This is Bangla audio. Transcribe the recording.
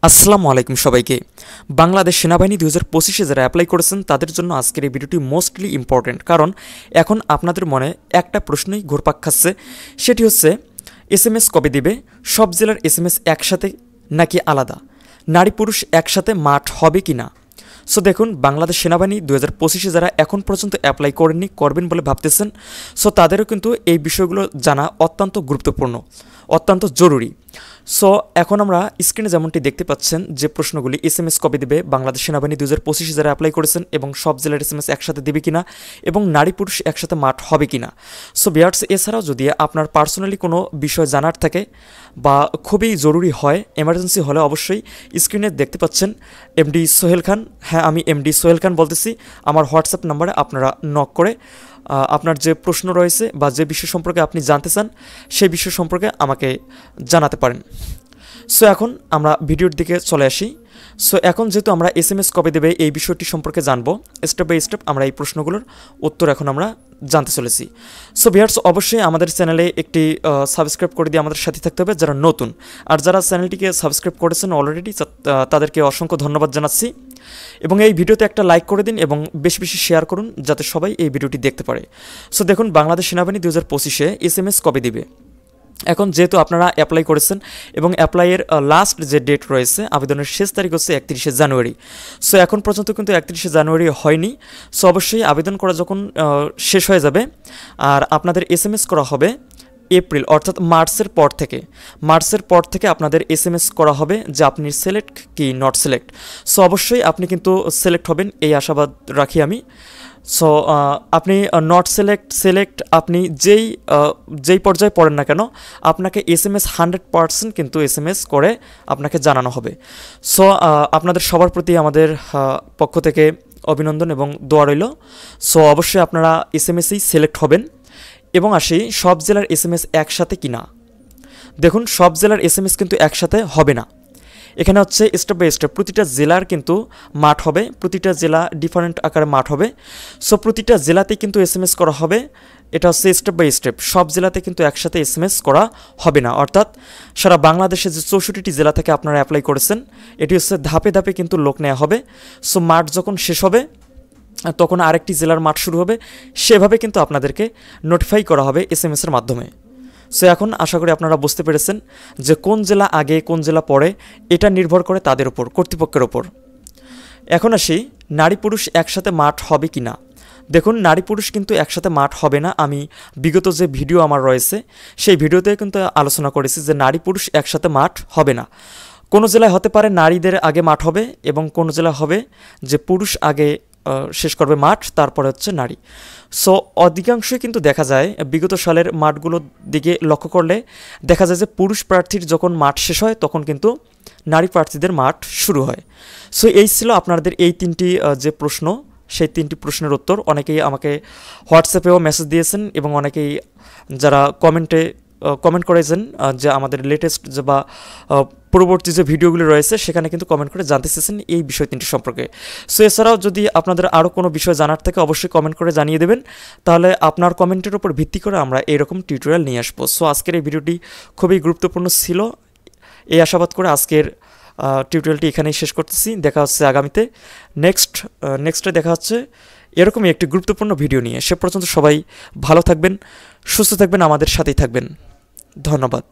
আসসালামু আলাইকুম সবাইকে। বাংলাদেশ সেনাবাহিনী 2025-এ যারা অ্যাপ্লাই করেছেন তাদের জন্য আজকের এই ভিডিওটি মোস্টলি ইম্পর্ট্যান্ট, কারণ এখন আপনাদের মনে একটা প্রশ্নই ঘুরপাক খাচ্ছে, সেটি হচ্ছে এসএমএস কবে দিবে, সব জেলার এসএমএস একসাথে নাকি আলাদা, নারী পুরুষ একসাথে মাঠ হবে কি না। সো দেখুন, বাংলাদেশ সেনাবাহিনী 2025-এ যারা এখন পর্যন্ত অ্যাপ্লাই করেননি, করবেন বলে ভাবতেছেন, সো তাদেরও কিন্তু এই বিষয়গুলো জানা অত্যন্ত গুরুত্বপূর্ণ, অত্যন্ত জরুরি। সো এখন আমরা স্ক্রিনে যেমনটি দেখতে পাচ্ছেন যে প্রশ্নগুলি, এসএমএস কবে দেবে বাংলাদেশ সেনাবাহিনী 2025-এ যারা অ্যাপ্লাই করেছেন, এবং সব জেলার এসএমএস একসাথে দেবে কিনা, এবং নারী পুরুষ একসাথে মাঠ হবে কিনা। সো ভিউয়ার্স, এছাড়াও যদি আপনার পার্সোনালি কোনো বিষয় জানার থাকে বা খুবই জরুরি হয়, এমার্জেন্সি হলে অবশ্যই স্ক্রিনে দেখতে পাচ্ছেন এমডি সোহেল খান। হ্যাঁ, আমি এমডি সোহেল খান বলতেছি। আমার হোয়াটসঅ্যাপ নাম্বারে আপনারা নক করে আপনার যে প্রশ্ন রয়েছে বা যে বিষয় সম্পর্কে আপনি জানতে চান সেই বিষয় সম্পর্কে আমাকে জানাতে পারেন। সো এখন আমরা ভিডিওর দিকে চলে আসি। সো এখন যেহেতু আমরা এসএমএস কবে দেবে এই বিষয়টি সম্পর্কে জানবো, স্টেপ বাই স্টেপ আমরা এই প্রশ্নগুলোর উত্তর এখন আমরা জানতে চলেছি। সো ভিউয়ার্স, অবশ্যই আমাদের চ্যানেলে একটি সাবস্ক্রাইব করে দিয়ে আমাদের সাথে থাকতে হবে যারা নতুন, আর যারা চ্যানেলটিকে সাবস্ক্রাইব করেছেন অলরেডি তাদেরকে অসংখ্য ধন্যবাদ জানাচ্ছি। এবং এই ভিডিওতে একটা লাইক করে দিন এবং বেশি বেশি শেয়ার করুন যাতে সবাই এই ভিডিওটি দেখতে পারে। সো দেখুন, বাংলাদেশ সেনাবাহিনী 2025-এ এসএমএস কবে দিবে। এখন যেহেতু আপনারা অ্যাপ্লাই করেছেন এবং অ্যাপ্লাইয়ের লাস্ট যে ডেট রয়েছে, আবেদনের শেষ তারিখ হচ্ছে 31শে জানুয়ারি। সো এখন পর্যন্ত কিন্তু 31শে জানুয়ারি হয়নি। সো অবশ্যই আবেদন করা যখন শেষ হয়ে যাবে আর আপনাদের এসএমএস করা হবে এপ্রিল অর্থাৎ মার্চের পর থেকে আপনাদের এসএমএস করা হবে যে আপনি সিলেক্ট কি নট সিলেক্ট। সো অবশ্যই আপনি কিন্তু সিলেক্ট হবেন এই আশাবাদ রাখি আমি। সো আপনি নট সিলেক্ট আপনি যেই পর্যায়ে পড়েন না কেন, আপনাকে এসএমএস 100% কিন্তু এসএমএস করে আপনাকে জানানো হবে। সো আপনাদের সবার প্রতি আমাদের পক্ষ থেকে অভিনন্দন এবং দোয়া রইল। সো অবশ্যই আপনারা এসএমএসেই সিলেক্ট হবেন। এবং আসি সব জেলার এসএমএস একসাথে কিনা। দেখুন, সব জেলার এসএমএস কিন্তু একসাথে হবে না। এখানে হচ্ছে স্টেপ বাই স্টেপ প্রতিটা জেলার কিন্তু মাঠ হবে, প্রতিটা জেলা ডিফারেন্ট আকারে মাঠ হবে। সো প্রতিটা জেলাতে কিন্তু এসএমএস করা হবে। এটা হচ্ছে স্টেপ বাই স্টেপ, সব জেলাতে কিন্তু একসাথে এসএমএস করা হবে না। অর্থাৎ সারা বাংলাদেশে যে 64টি জেলা থেকে আপনারা অ্যাপ্লাই করেছেন, এটি হচ্ছে ধাপে ধাপে কিন্তু লোক নেওয়া হবে। সো মাঠ যখন শেষ হবে তখন আরেকটি জেলার মাঠ শুরু হবে, সেভাবে কিন্তু আপনাদেরকে নোটিফাই করা হবে এসএমএসের মাধ্যমে। সো এখন আশা করি আপনারা বুঝতে পেরেছেন যে কোন জেলা আগে কোন জেলা পরে, এটা নির্ভর করে তাদের উপর, কর্তৃপক্ষের ওপর। এখন আসি নারী পুরুষ একসাথে মাঠ হবে কি না। দেখুন, নারী পুরুষ কিন্তু একসাথে মাঠ হবে না। আমি বিগত যে ভিডিও আমার রয়েছে সেই ভিডিওতে কিন্তু আলোচনা করেছি যে নারী পুরুষ একসাথে মাঠ হবে না। কোনো জেলায় হতে পারে নারীদের আগে মাঠ হবে এবং কোনো জেলা হবে যে পুরুষ আগে শেষ করবে মাঠ, তারপরে হচ্ছে নারী। সো অধিকাংশই কিন্তু দেখা যায় বিগত সালের মাঠগুলোর দিকে লক্ষ্য করলে দেখা যায় যে পুরুষ প্রার্থীর যখন মাঠ শেষ হয় তখন কিন্তু নারী প্রার্থীদের মাঠ শুরু হয়। সো এই ছিল আপনাদের এই তিনটি যে প্রশ্ন, সেই তিনটি প্রশ্নের উত্তর। অনেকেই আমাকে হোয়াটসঅ্যাপেও মেসেজ দিয়েছেন এবং অনেকেই যারা কমেন্ট করেছেন যে আমাদের লেটেস্ট যে বা পূর্ববর্তী যে ভিডিওগুলি রয়েছে সেখানে কিন্তু কমেন্ট করে জানতে চেয়েছেন এই বিষয় তিনটি সম্পর্কে। সো এছাড়াও যদি আপনাদের আরও কোনো বিষয় জানার থাকে অবশ্যই কমেন্ট করে জানিয়ে দেবেন, তাহলে আপনার কমেন্টের উপর ভিত্তি করে আমরা এইরকম টিউটোরিয়াল নিয়ে আসবো। সো আজকের এই ভিডিওটি খুবই গুরুত্বপূর্ণ ছিল, এই আশাবাদ করে আজকের টিউটোরিয়ালটি এখানেই শেষ করতেছি। দেখা হচ্ছে আগামীতে, নেক্সটে দেখা হচ্ছে এরকমই একটি গুরুত্বপূর্ণ ভিডিও নিয়ে। সে পর্যন্ত সবাই ভালো থাকবেন, সুস্থ থাকবেন, আমাদের সাথেই থাকবেন। ধন্যবাদ।